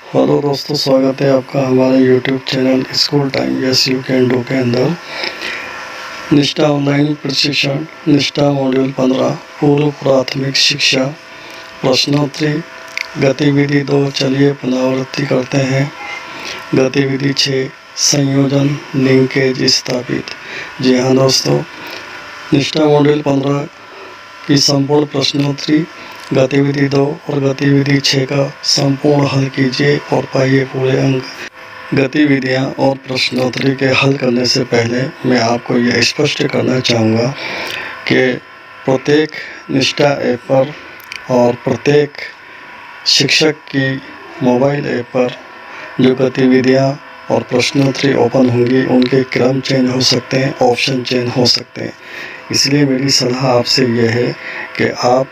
Hello दोस्तों, स्वागत है आपका हमारे YouTube channel school time yes you can do के अंदर। निष्ठा ऑनलाइन प्रशिक्षण निष्ठा मॉड्यूल 15 पूर्व प्राथमिक शिक्षा प्रश्नोत्तरी गतिविधि 2। चलिए पुनरावृत्ति करते हैं। गतिविधि 6 संयोजन लिंकेज स्थापित। जी हाँ दोस्तों, निष्ठा मॉड्यूल 15 की संपूर्ण प्रश्नोत्तरी गतिविधि 2 और गतिविधि 6 का संपूर्ण हल कीजिए और पाइए पूरे अंक। गतिविधियां और प्रश्नोत्तरी के हल करने से पहले मैं आपको यह स्पष्ट करना चाहूँगा कि प्रत्येक निष्ठा ऐप पर और प्रत्येक शिक्षक की मोबाइल ऐप पर जो गतिविधियां और प्रश्नोत्तरी ओपन होंगी उनके क्रम चेंज हो सकते हैं, ऑप्शन चेंज हो सकते हैं। इसलिए मेरी सलाह आपसे यह है कि आप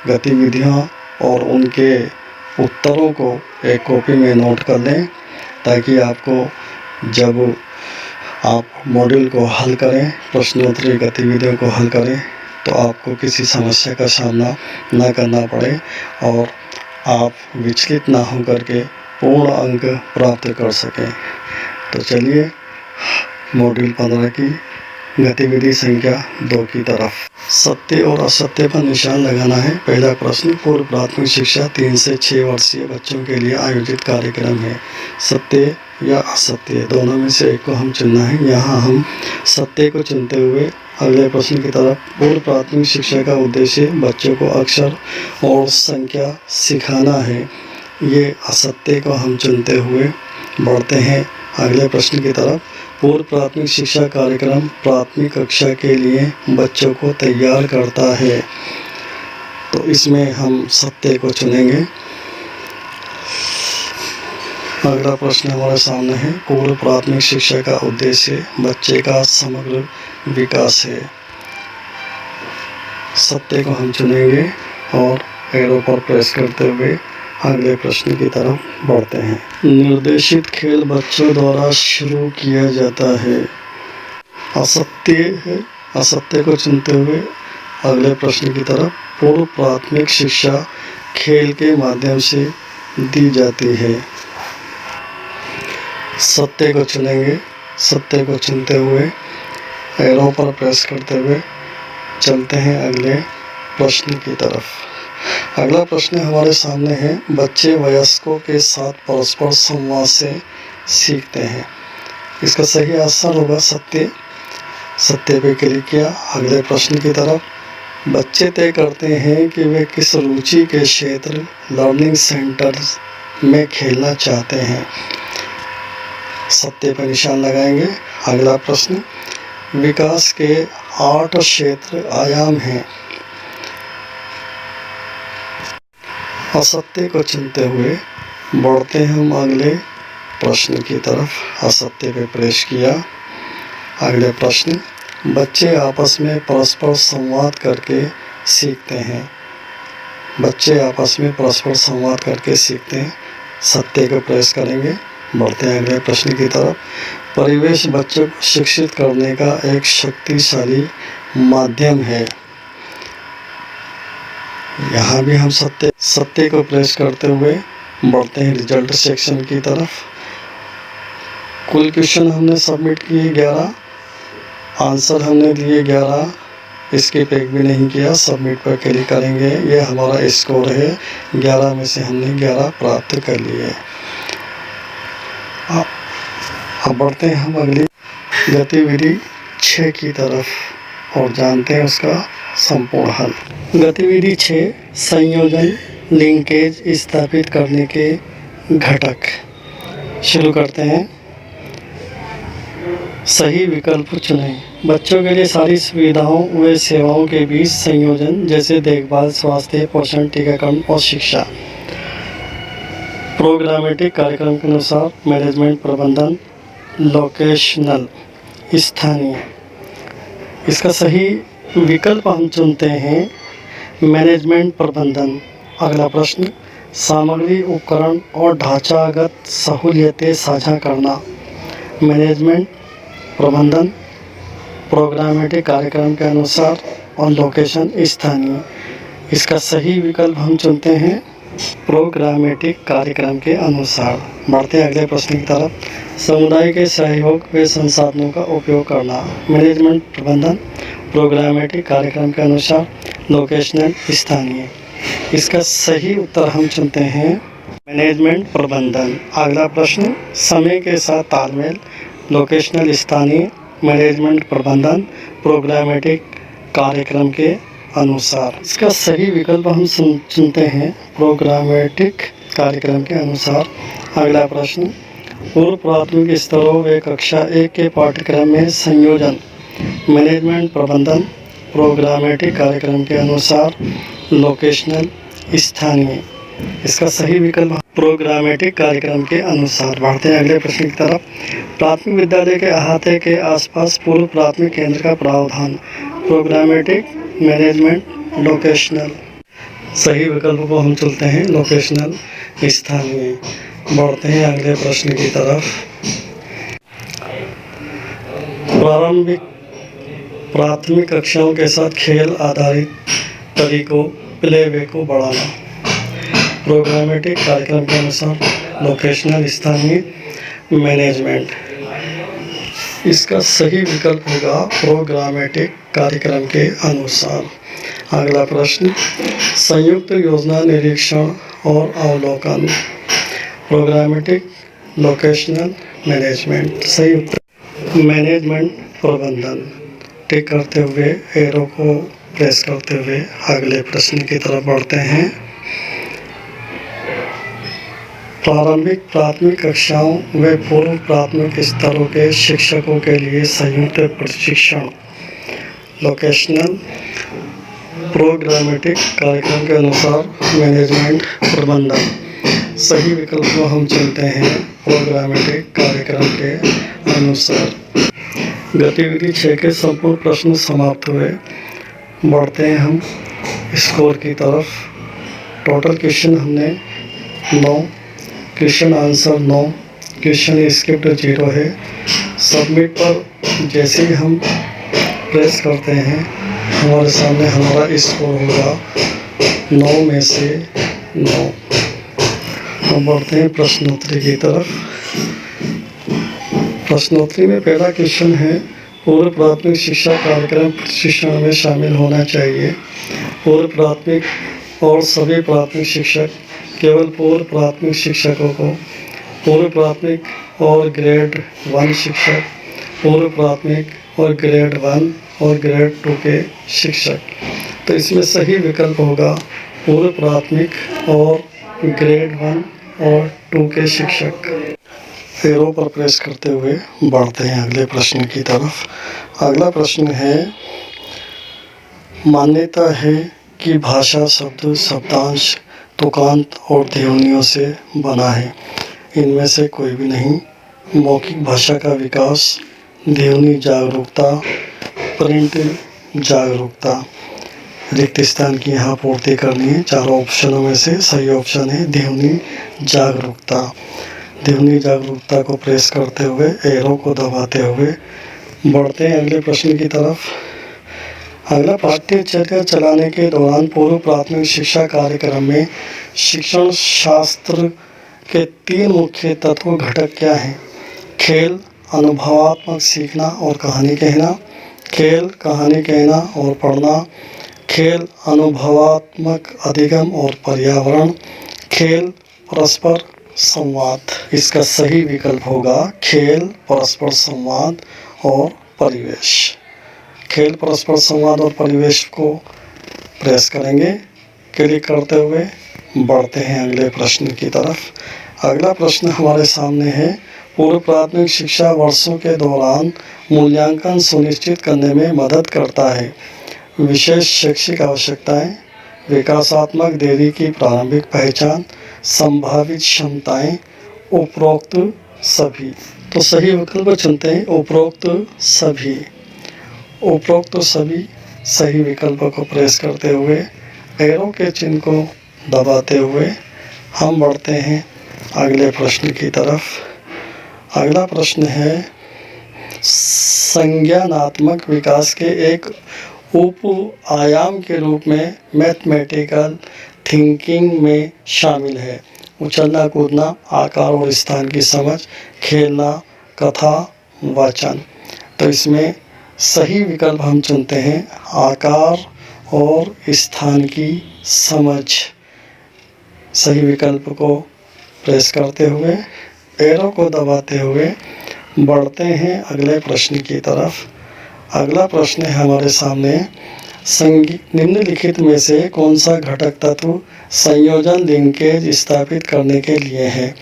गतिविधियां और उनके उत्तरों को एक कॉपी में नोट कर लें, ताकि आपको जब आप मॉड्यूल को हल करें, प्रश्नोत्तरी गतिविधियों को हल करें, तो आपको किसी समस्या का सामना न करना पड़े और आप विचलित ना हो करके पूर्ण अंक प्राप्त कर सकें। तो चलिए मॉड्यूल 15 की गतिविधि संख्या 2 की तरफ। सत्य और असत्य पर निशान लगाना है। पहला प्रश्न, पूर्व प्राथमिक शिक्षा 3 से 6 वर्षीय बच्चों के लिए आयोजित कार्यक्रम है। सत्य या असत्य, दोनों में से एक को हम चुनना है। यहाँ हम सत्य को चुनते हुए अगले प्रश्न की तरफ। पूर्व प्राथमिक शिक्षा का उद्देश्य बच्चों को अक्षर और संख्या सिखाना है। ये असत्य को हम चुनते हुए बढ़ते हैं अगले प्रश्न की तरफ। पूर्व प्राथमिक शिक्षा कार्यक्रम प्राथमिक कक्षा के लिए बच्चों को तैयार करता है, तो इसमें हम सत्य को चुनेंगे। अगला प्रश्न हमारे सामने है, पूर्व प्राथमिक शिक्षा का उद्देश्य बच्चे का समग्र विकास है। सत्य को हम चुनेंगे और एरो पर प्रेस करते हुए अगले प्रश्न की तरफ बढ़ते हैं। निर्देशित खेल बच्चों द्वारा शुरू किया जाता है। असत्य है। असत्य को चुनते हुए अगले प्रश्न की तरफ। पूर्व प्राथमिक शिक्षा खेल के माध्यम से दी जाती है। सत्य को चुनेंगे। सत्य को चुनते हुए एरो पर प्रेस करते हुए चलते हैं अगले प्रश्न की तरफ। अगला प्रश्न हमारे सामने है, बच्चे वयस्कों के साथ परस्पर संवाद से सीखते हैं। इसका सही आंसर होगा सत्य। सत्य पे क्लिक किया। अगले प्रश्न की तरफ। बच्चे तय करते हैं कि वे किस रुचि के क्षेत्र लर्निंग सेंटर में खेलना चाहते हैं। सत्य पर निशान लगाएंगे। अगला प्रश्न, विकास के 8 क्षेत्र आयाम हैं। असत्य को चुनते हुए बढ़ते हम अगले प्रश्न की तरफ। असत्य पे प्रेस किया। अगले प्रश्न, बच्चे आपस में परस्पर संवाद करके सीखते हैं। बच्चे आपस में परस्पर संवाद करके सीखते हैं। सत्य को प्रेस करेंगे। बढ़ते हैं अगले प्रश्न की तरफ। परिवेश बच्चों को शिक्षित करने का एक शक्तिशाली माध्यम है। यहाँ भी हम सत्य को प्रेस करते हुए बढ़ते हैं रिजल्ट सेक्शन की तरफ। कुल क्वेश्चन हमने सबमिट किए 11, आंसर हमने दिए 11, स्किप एक भी नहीं किया। सबमिट पर क्लिक करेंगे। ये हमारा स्कोर है। 11 में से हमने 11 प्राप्त कर लिए। अब बढ़ते हैं हम अगली गतिविधि 6 की तरफ और जानते हैं उसका संपूर्ण हल। गतिविधि 6 संयोजन लिंकेज स्थापित करने के घटक। शुरू करते हैं। सही विकल्प चुनें। बच्चों के लिए सारी सुविधाओं व सेवाओं के बीच संयोजन, जैसे देखभाल, स्वास्थ्य, पोषण, टीकाकरण और शिक्षा। प्रोग्रामेटिक कार्यक्रम के अनुसार मैनेजमेंट प्रबंधन, लोकेशनल स्थानीय। इसका सही विकल्प हम चुनते हैं मैनेजमेंट प्रबंधन। अगला प्रश्न, सामग्री, उपकरण और ढांचागत सहूलियतें साझा करना। मैनेजमेंट प्रबंधन, प्रोग्रामेटिक कार्यक्रम के अनुसार और लोकेशन स्थानीय। इसका सही विकल्प हम चुनते हैं प्रोग्रामेटिक कार्यक्रम के अनुसार। बढ़ते हैं अगले प्रश्न की तरफ। समुदाय के सहयोग व संसाधनों का उपयोग करना, मैनेजमेंट प्रबंधन। प्रोग्रामेटिक कार्यक्रम के अनुसार लोकेशनल स्थानीय। इसका सही उत्तर हम चुनते हैं मैनेजमेंट प्रबंधन। अगला प्रश्न, समय के साथ तालमेल, लोकेशनल स्थानीय, मैनेजमेंट प्रबंधन, प्रोग्रामेटिक कार्यक्रम के अनुसार। इसका सही विकल्प हम चुनते हैं प्रोग्रामेटिक कार्यक्रम के अनुसार। अगला प्रश्न, पूर्व प्राथमिक स्तरों व कक्षा 1 के पाठ्यक्रम में संयोजन, मैनेजमेंट प्रबंधन, प्रोग्रामेटिक कार्यक्रम के अनुसार, लोकेशनल स्थानीय। इसका सही विकल्प प्रोग्रामेटिक कार्यक्रम के अनुसार। बढ़ते हैं अगले प्रश्न की तरफ। प्राथमिक विद्यालय के अहाते के आसपास पूर्व प्राथमिक केंद्र का प्रावधान, प्रोग्रामेटिक, मैनेजमेंट, लोकेशनल। सही विकल्प को हम चुनते हैं लोकेशनल स्थानीय। बढ़ते हैं अगले प्रश्न की तरफ। प्राथमिक कक्षाओं के साथ खेल आधारित तरीकों, प्लेवे को बढ़ाना, प्रोग्रामेटिक कार्यक्रम के अनुसार, लोकेशनल स्थानीय, मैनेजमेंट। इसका सही विकल्प होगा प्रोग्रामेटिक कार्यक्रम के अनुसार। अगला प्रश्न, संयुक्त योजना निरीक्षण और अवलोकन, प्रोग्रामेटिक, लोकेशनल, मैनेजमेंट। सही उत्तर मैनेजमेंट प्रबंधन। टिक करते हुए, एरो को प्रेस करते हुए अगले प्रश्न की तरफ बढ़ते हैं। प्राथमिक कक्षाओं व पूर्व प्राथमिक स्तरों के शिक्षकों के लिए संयुक्त प्रशिक्षण, लोकेशनल, प्रोग्रामेटिक कार्यक्रम के अनुसार, मैनेजमेंट प्रबंधन। सही विकल्प को हम चुनते हैं प्रोग्रामेटिक कार्यक्रम के अनुसार। गतिविधि 6 के संपूर्ण प्रश्न समाप्त हुए। बढ़ते हैं हम स्कोर की तरफ। टोटल क्वेश्चन हमने 9, क्वेश्चन आंसर 9, क्वेश्चन स्क्रिप्ट 0 है। सबमिट पर जैसे ही हम प्रेस करते हैं हमारे सामने हमारा स्कोर होगा 9 में से 9। अब बढ़ते हैं प्रश्नोत्तरी की तरफ। प्रश्नोत्तरी में पहला क्वेश्चन है, पूर्व प्राथमिक शिक्षा कार्यक्रम प्रशिक्षण में शामिल होना चाहिए। पूर्व प्राथमिक और सभी प्राथमिक शिक्षक, केवल पूर्व प्राथमिक शिक्षकों को, पूर्व प्राथमिक और ग्रेड 1 शिक्षक, पूर्व प्राथमिक और ग्रेड 1 और ग्रेड 2 के शिक्षक। तो इसमें सही विकल्प होगा पूर्व प्राथमिक और ग्रेड 1 और 2 के शिक्षक। एरो पर प्रेस करते हुए बढ़ते हैं अगले प्रश्न की तरफ। अगला प्रश्न है, मान्यता है कि भाषा शब्द, शब्दांश, तुकांत और ध्वनियों से बना है। इनमें से कोई भी नहीं। मौखिक भाषा का विकास, ध्वनि जागरूकता, प्रिंट जागरूकता। रिक्त स्थान की यहाँ पूर्ति करनी है। चारों ऑप्शनों में से सही ऑप्शन है ध्वनि जागरूकता। ध्वनि जागरूकता को प्रेस करते हुए, एरो को दबाते हुए बढ़ते हैं अगले प्रश्न की तरफ। अगला, पाठ्यचर्या चलाने के दौरान पूर्व प्राथमिक शिक्षा कार्यक्रम में शिक्षण शास्त्र के 3 मुख्य तत्व घटक क्या हैं? खेल, अनुभवात्मक सीखना और कहानी कहना, खेल, कहानी कहना और पढ़ना, खेल, अनुभवात्मक अधिगम और पर्यावरण, खेल, परस्पर संवाद। इसका सही विकल्प होगा खेल, परस्पर संवाद और परिवेश। खेल, परस्पर संवाद और परिवेश को प्रेस करेंगे। क्लिक करते हुए बढ़ते हैं अगले प्रश्न की तरफ। अगला प्रश्न हमारे सामने है, पूर्व प्राथमिक शिक्षा वर्षों के दौरान मूल्यांकन सुनिश्चित करने में मदद करता है। विशेष शैक्षिक आवश्यकताएं, विकासात्मक देरी की प्रारंभिक पहचान, संभावित क्षमताएं, उपरोक्त सभी। तो सही विकल्प चुनते हैं उपरोक्त सभी। उपरोक्त सभी सही विकल्प को प्रेस करते हुए, एरो के चिन्ह को दबाते हुए हम बढ़ते हैं अगले प्रश्न की तरफ। अगला प्रश्न है, संज्ञानात्मक विकास के एक उप आयाम के रूप में मैथमेटिकल थिंकिंग में शामिल है। उछलना कूदना, आकार और स्थान की समझ, खेलना, कथा वाचन। तो इसमें सही विकल्प हम चुनते हैं आकार और स्थान की समझ। सही विकल्प को प्रेस करते हुए, एरो को दबाते हुए बढ़ते हैं अगले प्रश्न की तरफ। अगला प्रश्न है हमारे सामने, निम्नलिखित में से कौन सा घटक तत्व संयोजन लिंकेज स्थापित करने के लिए है?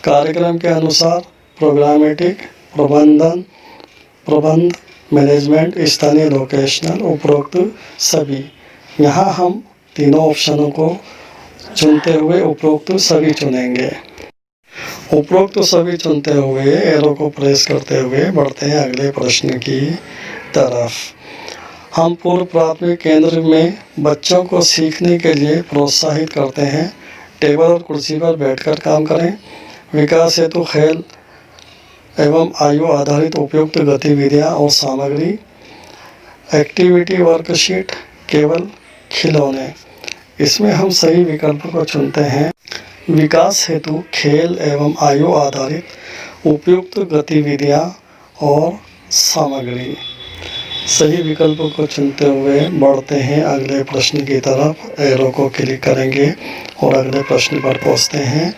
कार्यक्रम के अनुसार, प्रोग्रामेटिक, प्रबंध, मैनेजमेंट, स्थानीय, लोकेशनल, उपरोक्त सभी। यहाँ हम तीनों ऑप्शनों को चुनते हुए उपरोक्त सभी चुनेंगे। उपरोक्त सभी चुनते हुए एरो को प्रेस करते हुए बढ़ते हैं अगले प्रश्न की तरफ। हम पूर्व प्राथमिक केंद्र में बच्चों को सीखने के लिए प्रोत्साहित करते हैं। टेबल और कुर्सी पर बैठकर काम करें। विकास हेतु खेल एवं आयु आधारित उपयुक्त गतिविधियां और सामग्री। एक्टिविटी वर्कशीट, केवल खिलौने। इसमें हम सही विकल्प को चुनते हैं विकास हेतु खेल एवं आयु आधारित उपयुक्त गतिविधियां और सामग्री। सही विकल्प को चुनते हुए बढ़ते हैं अगले प्रश्न की तरफ। एरो को क्लिक करेंगे और अगले प्रश्न पर पहुंचते हैं।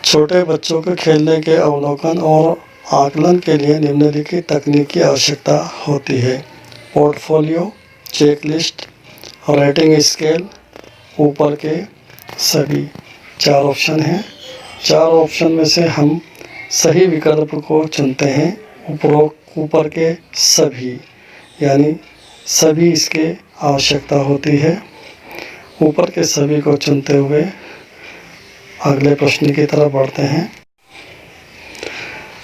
छोटे बच्चों के खेलने के अवलोकन और आकलन के लिए निम्नलिखित तकनीक की आवश्यकता होती है। पोर्टफोलियो, चेकलिस्ट, रेटिंग स्केल, ऊपर के सभी। 4 ऑप्शन हैं। 4 ऑप्शन में से हम सही विकल्प को चुनते हैं ऊपर के सभी, यानी सभी इसके आवश्यकता होती है। ऊपर के सभी को चुनते हुए अगले प्रश्न की तरफ बढ़ते हैं।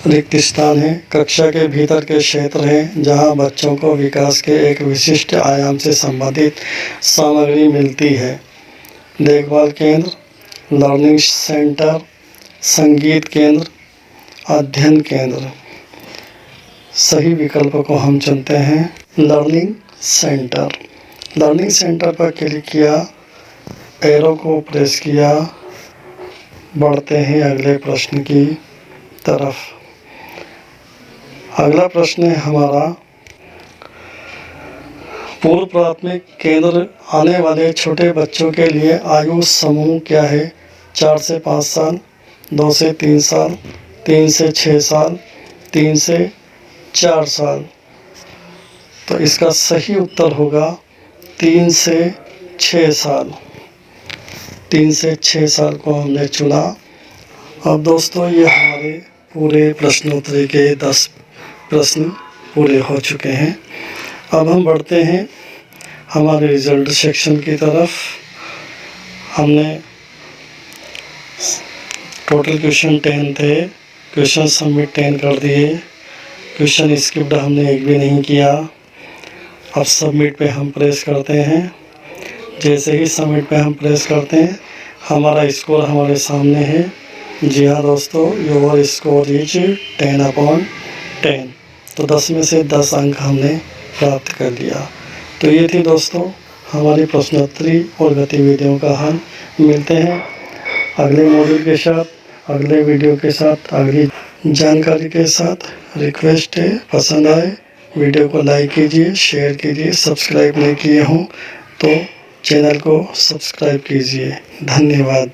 रिक्त स्थान है, कक्षा के भीतर के क्षेत्र हैं जहां बच्चों को विकास के एक विशिष्ट आयाम से संबंधित सामग्री मिलती है। देखभाल केंद्र, लर्निंग सेंटर, संगीत केंद्र, अध्ययन केंद्र। सही विकल्प को हम चुनते हैं लर्निंग सेंटर। लर्निंग सेंटर पर क्लिक किया, एरो को प्रेस किया, बढ़ते हैं अगले प्रश्न की तरफ। अगला प्रश्न है हमारा, पूर्व प्राथमिक केंद्र आने वाले छोटे बच्चों के लिए आयु समूह क्या है? 4 से 5 साल, 2 से 3 साल, 3 से 6 साल, 3 से 4 साल। तो इसका सही उत्तर होगा 3 से 6 साल। 3 से 6 साल को हमने चुना। अब दोस्तों ये हमारे पूरे प्रश्नोत्तरी के 10 प्रश्न पूरे हो चुके हैं। अब हम बढ़ते हैं हमारे रिजल्ट सेक्शन की तरफ। हमने टोटल क्वेश्चन 10 थे, क्वेश्चन सबमिट 10 कर दिए। क्वेश्चन स्किप्ड हमने एक भी नहीं किया। अब सबमिट पे हम प्रेस करते हैं। जैसे ही सबमिट पे हम प्रेस करते हैं हमारा स्कोर हमारे सामने है। जी हाँ दोस्तों, योर स्कोर इज 10/10। तो 10 में से 10 अंक हमने प्राप्त कर लिया। तो ये थी दोस्तों हमारी प्रश्नोत्तरी और गतिविधियों का हल। मिलते हैं अगले मॉड्यूल के साथ, अगले वीडियो के साथ, अगली जानकारी के साथ। रिक्वेस्ट है, पसंद आए वीडियो को लाइक कीजिए, शेयर कीजिए। सब्सक्राइब नहीं किए हों तो चैनल को सब्सक्राइब कीजिए। धन्यवाद।